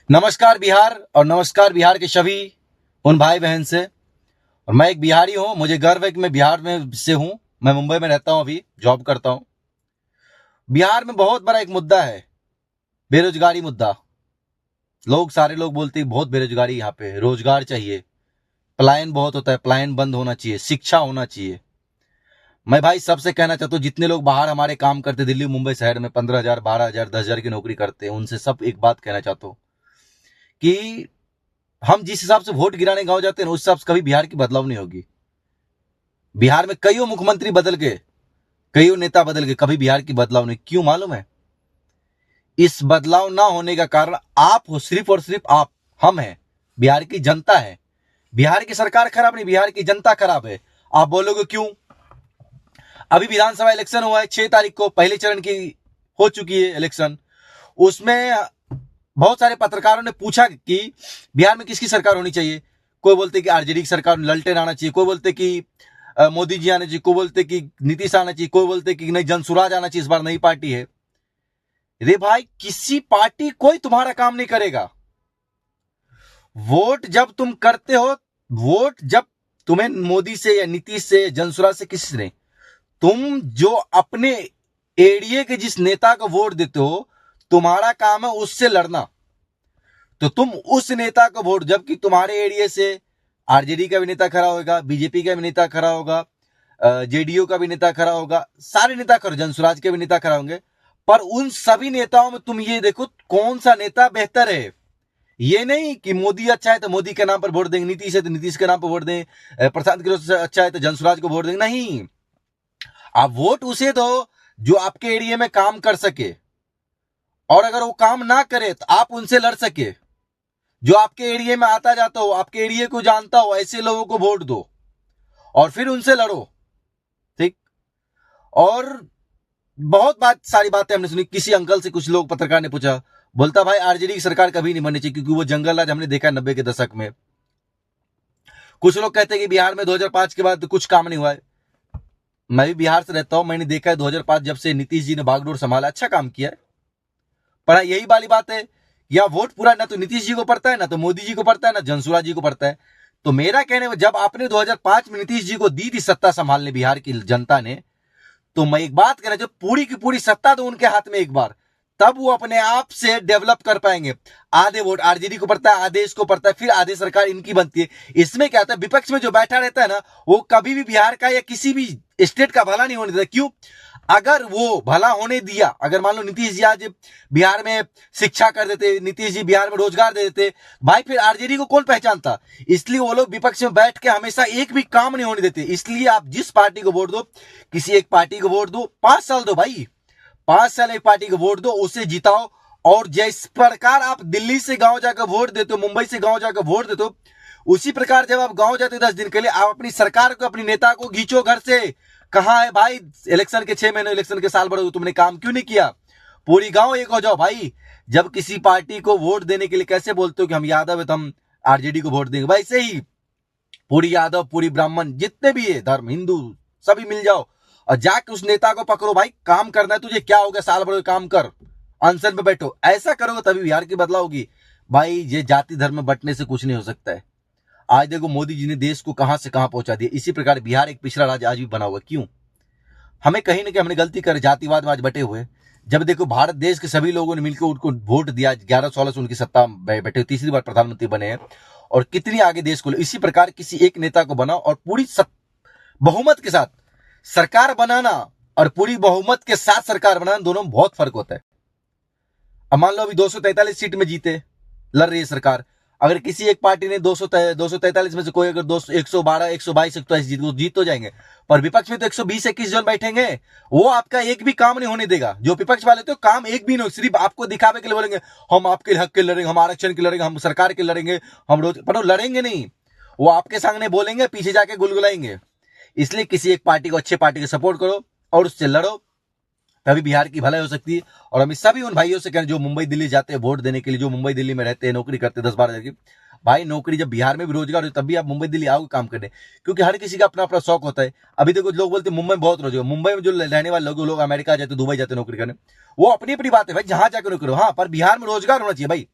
नमस्कार बिहार और नमस्कार बिहार के सभी उन भाई बहन से। और मैं एक बिहारी हूँ, मुझे गर्व है कि मैं बिहार में से हूँ। मैं मुंबई में रहता हूँ, अभी जॉब करता हूँ। बिहार में बहुत बड़ा एक मुद्दा है, बेरोजगारी मुद्दा। सारे लोग बोलते हैं बहुत बेरोजगारी, यहाँ पे रोजगार चाहिए, पलायन बहुत होता है, पलायन बंद होना चाहिए, शिक्षा होना चाहिए। मैं भाई सबसे कहना चाहता हूँ, जितने लोग बाहर हमारे काम करते, दिल्ली मुंबई शहर में 15,000 12,000 10,000 की नौकरी करते हैं, उनसे सब एक बात कहना चाहता हूँ कि हम जिस हिसाब से वोट गिराने गांव जाते हैं उस हिसाब से कभी बिहार की बदलाव नहीं होगी। बिहार में कईयों मुख्यमंत्री बदल के, कईयों नेता बदल के, कभी बिहार की बदलाव नहीं। क्यों मालूम है? इस बदलाव ना होने का कारण आप हो, सिर्फ और सिर्फ आप, हम हैं, बिहार की जनता है। बिहार की सरकार खराब नहीं, बिहार की जनता खराब है। आप बोलोगे क्यों? अभी विधानसभा इलेक्शन हुआ है 6 तारीख को, पहले चरण की हो चुकी है इलेक्शन। उसमें बहुत सारे पत्रकारों ने पूछा कि बिहार में किसकी सरकार होनी चाहिए। कोई बोलते कि आरजेडी की सरकार, ललटेन आना चाहिए, कोई बोलते कि मोदी जी आने चाहिए, कोई बोलते कि नीतीश आना चाहिए, कोई बोलते कि नहीं जनसुराज आना चाहिए, इस बार नई पार्टी है। रे भाई, किसी पार्टी कोई तुम्हारा काम नहीं करेगा। वोट जब तुम करते हो, वोट जब तुम्हें मोदी से या नीतीश से या जनसुराज से किसी ने, तुम जो अपने एरिया के जिस नेता को वोट देते हो, तुम्हारा काम है उससे लड़ना। तो तुम उस नेता को वोट, जबकि तुम्हारे एरिया से आरजेडी का भी नेता खड़ा होगा, बीजेपी का भी नेता खड़ा होगा, जेडीयू का भी नेता खड़ा होगा, सारे नेता खड़े, जनसुराज के भी नेता खड़ा होंगे। पर उन सभी नेताओं में तुम ये देखो कौन सा नेता बेहतर है। ये नहीं कि मोदी अच्छा है तो मोदी के नाम पर वोट देंगे, नीतीश है तो नीतीश के नाम पर वोट दें, प्रशांत किशोर अच्छा है तो जनसुराज को वोट देंगे। नहीं, आप वोट उसे दो जो आपके एरिया में काम कर सके, और अगर वो काम ना करे तो आप उनसे लड़ सके। जो आपके एरिया में आता जाता हो, आपके एरिया को जानता हो, ऐसे लोगों को वोट दो और फिर उनसे लड़ो। ठीक। और बहुत सारी बातें हमने सुनी। किसी अंकल से कुछ लोग, पत्रकार ने पूछा, बोलता भाई आरजेडी की सरकार कभी नहीं बननी चाहिए क्योंकि वो जंगल राज हमने देखा 90 के दशक में। कुछ लोग कहते हैं कि बिहार में 2005 के बाद कुछ काम नहीं हुआ है। मैं भी बिहार से रहता हूं, मैंने देखा है 2005 जब से नीतीश जी ने बागडोर संभाला, अच्छा काम किया है। पर यही वाली बात है, या वोट पूरा ना तो नीतीश जी को पड़ता है, ना तो मोदी जी को पड़ता है, ना जनसुरा जी को पड़ता है। तो मेरा कहने में, जब आपने 2005 में नीतीश जी को दी थी सत्ता संभालने बिहार की जनता ने, तो मैं एक बात कहना, जब पूरी की पूरी सत्ता दो उनके हाथ में एक बार, तब वो अपने आप से डेवलप कर पाएंगे। आधे वोट आरजेडी को पड़ता है, आधे इसको पड़ता है, फिर आधे सरकार इनकी बनती है। इसमें क्या होता है, विपक्ष में जो बैठा रहता है ना, वो कभी भी बिहार का या किसी भी स्टेट का भला नहीं होने देता। क्यों? अगर वो भला होने दिया, अगर मान लो नीतीश जी आज बिहार में शिक्षा कर देते, नीतीश जी बिहार में रोजगार दे देते, भाई फिर आरजेडी को कौन पहचानता। इसलिए वो लोग विपक्ष में बैठ के हमेशा एक भी काम नहीं होने देते। इसलिए आप जिस पार्टी को वोट दो, किसी एक पार्टी को वोट दो, 5 साल दो भाई, 5 साल एक पार्टी को वोट दो, उसे जिताओ। और जिस प्रकार आप दिल्ली से गांव जाकर वोट देते हो, मुंबई से गांव जाकर वोट देते हो, उसी प्रकार जब आप गांव जाते हो 10 दिन के लिए, आप अपनी सरकार को, अपनी नेता को खींचो घर से। कहां है भाई, इलेक्शन के 6 महीने, इलेक्शन के साल भर तुमने काम क्यों नहीं किया? पूरी गांव एक हो जाओ भाई। जब किसी पार्टी को वोट देने के लिए कैसे बोलते हो कि हम यादव है तो हम आरजेडी को वोट देंगे, भाई सही, पूरी यादव, पूरी ब्राह्मण, जितने भी है धर्म, हिंदू, सभी मिल जाओ और जाके उस नेता को पकड़ो। भाई काम करना है तुझे, क्या हो गया, साल भर काम कर, अनशन पे बैठो। ऐसा करोगे तभी बिहार की बदलाव होगी। भाई ये जाति धर्म में बंटने से कुछ नहीं हो सकता है। आज देखो मोदी जी ने देश को कहां से कहां पहुंचा दिया। इसी प्रकार बिहार एक पिछड़ा राज्य आज भी बना हुआ। क्यों? हमें कहीं ना कहीं हमने गलती कर, जातिवाद में आज बटे हुए। जब देखो भारत देश के सभी लोगों ने मिलकर उनको वोट दिया, 11-16 से उनकी सत्ता बैठे, तीसरी बार प्रधानमंत्री बने हैं, और कितनी आगे देश को। इसी प्रकार किसी एक नेता को बनाओ और पूरी बहुमत के साथ सरकार बनाना, और पूरी बहुमत के साथ सरकार बनाना, दोनों में बहुत फर्क होता है। अब मान लो अभी 243 सीट में जीते, लड़ रही है सरकार। अगर किसी एक पार्टी ने 243 में से कोई अगर 112 122 जीत तो जाएंगे। पर विपक्ष में तो 120-21 जन बैठेंगे, वो आपका एक भी काम नहीं होने देगा। जो विपक्ष वाले तो काम एक भी नहीं, सिर्फ आपको दिखावे के लिए बोलेंगे हम आपके हक के लड़ेंगे, हम आरक्षण के लड़ेंगे, हम सरकार के लड़ेंगे, हम रोज, पर वो लड़ेंगे नहीं। वो आपके सामने बोलेंगे, पीछे जाके गुलगुलाएंगे। इसलिए किसी एक पार्टी को, अच्छे पार्टी को सपोर्ट करो और उससे लड़ो, तभी बिहार की भलाई हो सकती है। और हम सभी उन भाइयों से कहें जो मुंबई दिल्ली जाते हैं वोट देने के लिए, जो मुंबई दिल्ली में रहते हैं, नौकरी करते हैं 10-12 हजार की, भाई नौकरी जब बिहार में भी रोजगार हो तब भी आप मुंबई दिल्ली आओगे काम करने, क्योंकि हर किसी का अपना अपना शौक होता है। अभी देखो लोग बोलते हैं मुंबई में बहुत रोजगार, मुंबई में जो रहने वाले लोग अमेरिका जाते, दुबई जाते नौकरी करने, वो अपनी अपनी बात है भाई, जहां जाकर नौकरी हो। हाँ, पर बिहार में रोजगार होना चाहिए भाई।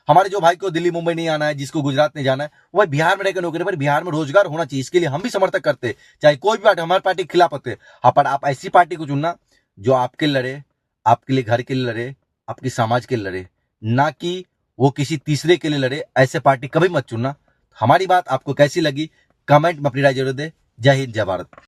हमारे जो भाई को दिल्ली मुंबई नहीं आना है, जिसको गुजरात नहीं जाना है, वह बिहार में रहकर नौकरी, पर बिहार में रोजगार होना चाहिए, इसके लिए हम भी समर्थक करते, चाहे कोई भी पार्टी, हमारी पार्टी के खिलाफ होते। हाँ, पर आप ऐसी पार्टी को चुनना जो आपके लड़े, आपके लिए, घर के लिए लड़े, आपकी समाज के लिए लड़े, ना कि वो किसी तीसरे के लिए लड़े। ऐसे पार्टी कभी मत चुनना। हमारी बात आपको कैसी लगी, कमेंट में अपनी राय जरूर दे। जय हिंद, जय भारत।